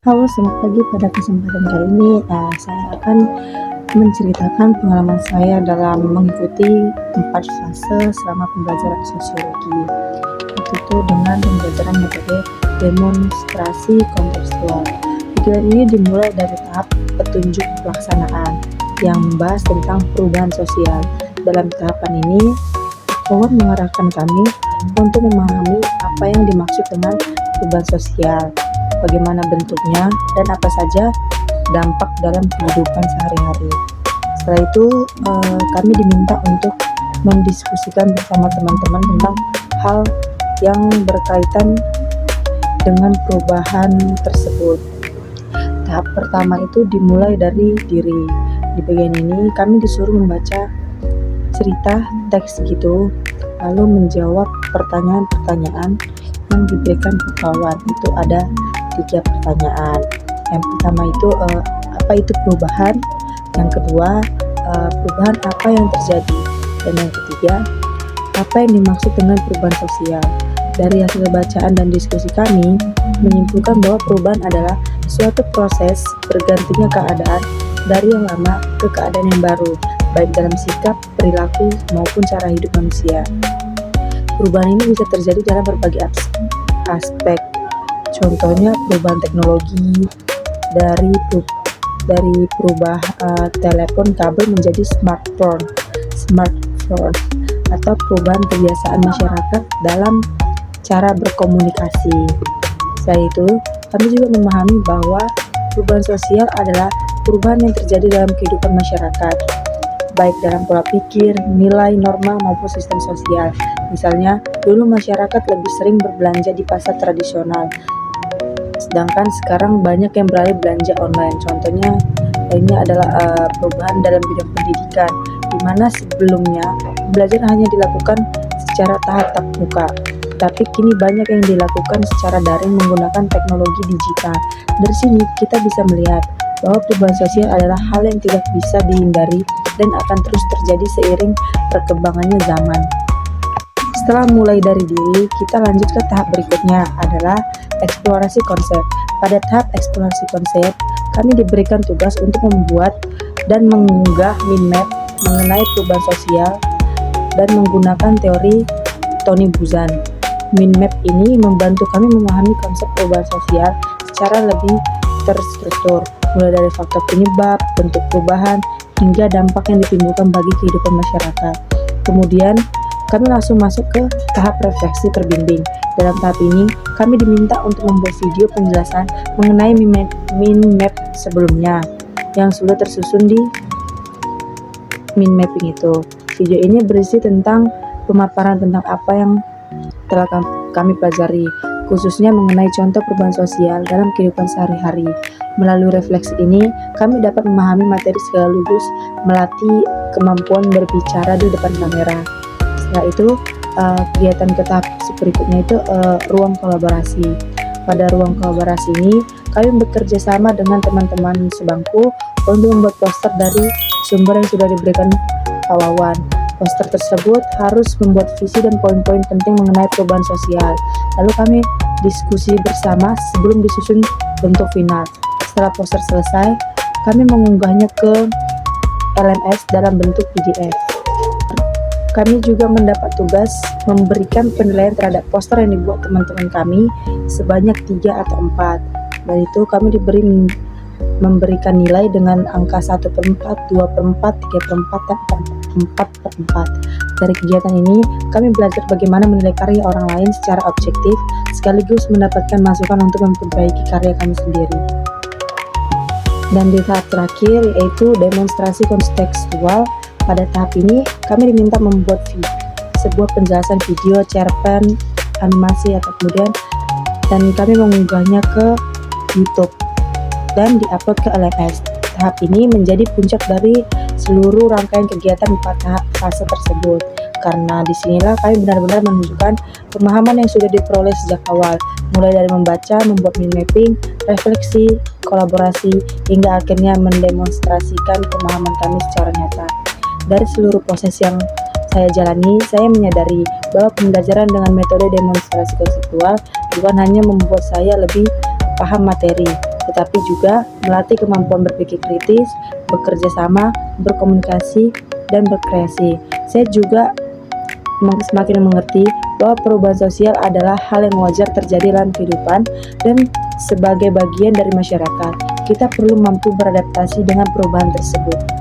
Halo, selamat pagi. Pada kesempatan kali ini, saya akan menceritakan pengalaman saya dalam mengikuti 4 fase selama pembelajaran sosiologi. Itu dengan pembelajaran metode demonstrasi kontekstual. Kegiatan ini dimulai dari tahap petunjuk pelaksanaan yang membahas tentang perubahan sosial. Dalam tahapan ini, Wawan mengarahkan kami untuk memahami apa yang dimaksud dengan perubahan sosial, bagaimana bentuknya, dan apa saja dampak dalam kehidupan sehari-hari. Setelah itu, kami diminta untuk mendiskusikan bersama teman-teman tentang hal yang berkaitan dengan perubahan tersebut. Tahap pertama itu dimulai dari diri. Di bagian ini, kami disuruh membaca cerita teks gitu, lalu menjawab pertanyaan-pertanyaan yang diberikan ke kawan. Itu ada 3 pertanyaan. Yang pertama itu apa itu perubahan, yang kedua perubahan apa yang terjadi, dan yang ketiga apa yang dimaksud dengan perubahan sosial. Dari hasil bacaan dan diskusi kami menyimpulkan bahwa perubahan adalah suatu proses bergantinya keadaan dari yang lama ke keadaan yang baru, baik dalam sikap, perilaku, maupun cara hidup manusia. Perubahan ini bisa terjadi dalam berbagai aspek. Contohnya perubahan teknologi, dari telepon kabel menjadi smartphone, atau perubahan kebiasaan masyarakat dalam cara berkomunikasi. Selain itu, kami juga memahami bahwa perubahan sosial adalah perubahan yang terjadi dalam kehidupan masyarakat, baik dalam pola pikir, nilai, norma, maupun sistem sosial. Misalnya, dulu masyarakat lebih sering berbelanja di pasar tradisional, sedangkan sekarang banyak yang beralih belanja online. Contohnya lainnya adalah perubahan dalam bidang pendidikan, di mana sebelumnya belajar hanya dilakukan secara tatap muka, tapi kini banyak yang dilakukan secara daring menggunakan teknologi digital. Dari sini kita bisa melihat bahwa perubahan sosial adalah hal yang tidak bisa dihindari dan akan terus terjadi seiring perkembangannya zaman. Setelah mulai dari diri, kita lanjut ke tahap berikutnya adalah eksplorasi konsep. Pada tahap eksplorasi konsep, kami diberikan tugas untuk membuat dan mengunggah mind map mengenai perubahan sosial dan menggunakan teori Tony Buzan. Mind map ini membantu kami memahami konsep perubahan sosial secara lebih terstruktur, mulai dari faktor penyebab, bentuk perubahan, hingga dampak yang ditimbulkan bagi kehidupan masyarakat. Kemudian, kami langsung masuk ke tahap refleksi terbimbing. Dalam tahap ini, kami diminta untuk membuat video penjelasan mengenai mind map sebelumnya yang sudah tersusun di mind mapping itu. Video ini berisi tentang pemaparan tentang apa yang telah kami pelajari, khususnya mengenai contoh perubahan sosial dalam kehidupan sehari-hari. Melalui refleksi ini, kami dapat memahami materi sekaligus melatih kemampuan berbicara di depan kamera. Setelah itu, kegiatan ke tahap berikutnya itu ruang kolaborasi. Pada ruang kolaborasi ini, kami bekerja sama dengan teman-teman sebangku untuk membuat poster dari sumber yang sudah diberikan Pak Wawan. Poster tersebut harus membuat visi dan poin-poin penting mengenai perubahan sosial. Lalu kami diskusi bersama sebelum disusun bentuk final. Setelah poster selesai, kami mengunggahnya ke LMS dalam bentuk PDF. Kami juga mendapat tugas memberikan penilaian terhadap poster yang dibuat teman-teman kami sebanyak 3 atau 4. Dan itu kami memberikan nilai dengan angka 1/4, 2/4, 3/4, dan 4/4. Dari kegiatan ini, kami belajar bagaimana menilai karya orang lain secara objektif, sekaligus mendapatkan masukan untuk memperbaiki karya kami sendiri. Dan di tahap terakhir, yaitu demonstrasi kontekstual. Pada tahap ini, kami diminta membuat sebuah penjelasan video, cerpen, animasi, atau kemudian dan kami mengunggahnya ke YouTube dan diupload ke LMS. Tahap ini menjadi puncak dari seluruh rangkaian kegiatan 4 tahap fase tersebut, karena disinilah kami benar-benar menunjukkan pemahaman yang sudah diperoleh sejak awal, mulai dari membaca, membuat mind mapping, refleksi, kolaborasi, hingga akhirnya mendemonstrasikan pemahaman kami secara nyata. Dari seluruh proses yang saya jalani, saya menyadari bahwa pembelajaran dengan metode demonstrasi konseptual bukan hanya membuat saya lebih paham materi, tetapi juga melatih kemampuan berpikir kritis, bekerja sama, berkomunikasi, dan berkreasi. Saya juga semakin mengerti bahwa perubahan sosial adalah hal yang wajar terjadi dalam kehidupan dan sebagai bagian dari masyarakat, kita perlu mampu beradaptasi dengan perubahan tersebut.